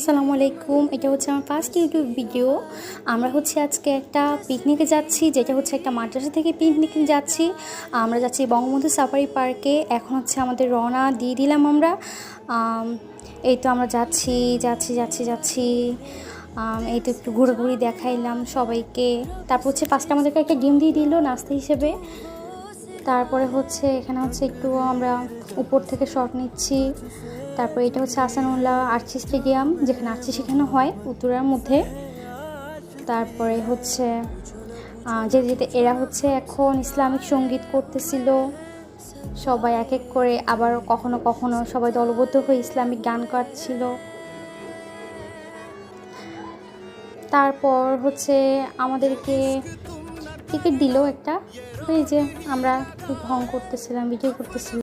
আসসালামু আলাইকুম। এটা হচ্ছে আমার ফার্স্ট ইউটিউব ভিডিও। আমরা হচ্ছে আজকে একটা পিকনিকে যাচ্ছি, যেটা হচ্ছে একটা মাদ্রাসা থেকে পিকনিকে যাচ্ছি। আমরা যাচ্ছি বঙ্গবন্ধু সাফারি পার্কে। এখন হচ্ছে আমাদের রওনা দিয়ে দিলাম আমরা। এই তো আমরা যাচ্ছি যাচ্ছি যাচ্ছি যাচ্ছি এই তো একটু ঘুরে দেখাইলাম সবাইকে। তারপর হচ্ছে ফার্স্টে আমাদেরকে একটা ডিম দিয়ে দিল নাস্তা হিসেবে। তারপরে হচ্ছে এখানে হচ্ছে একটু আমরা উপর থেকে শট নিচ্ছি। তারপরে এটা হচ্ছে আহসানুল্লাহ আর্চি স্টেডিয়াম, যেখানে আর্চি শেখানো হয় উত্তরার মধ্যে। তারপরে হচ্ছে যেতে যেতে এরা হচ্ছে এখন ইসলামিক সঙ্গীত করতেছিল, সবাই এক এক করে। আবার কখনো কখনো সবাই দলবদ্ধ হয়ে ইসলামিক গান গাচ্ছিল। তারপর হচ্ছে আমাদেরকে টিকিট দিল একটা। এই যে আমরা খুব ভং করতেছিলাম, ভিডিও করতেছিলাম।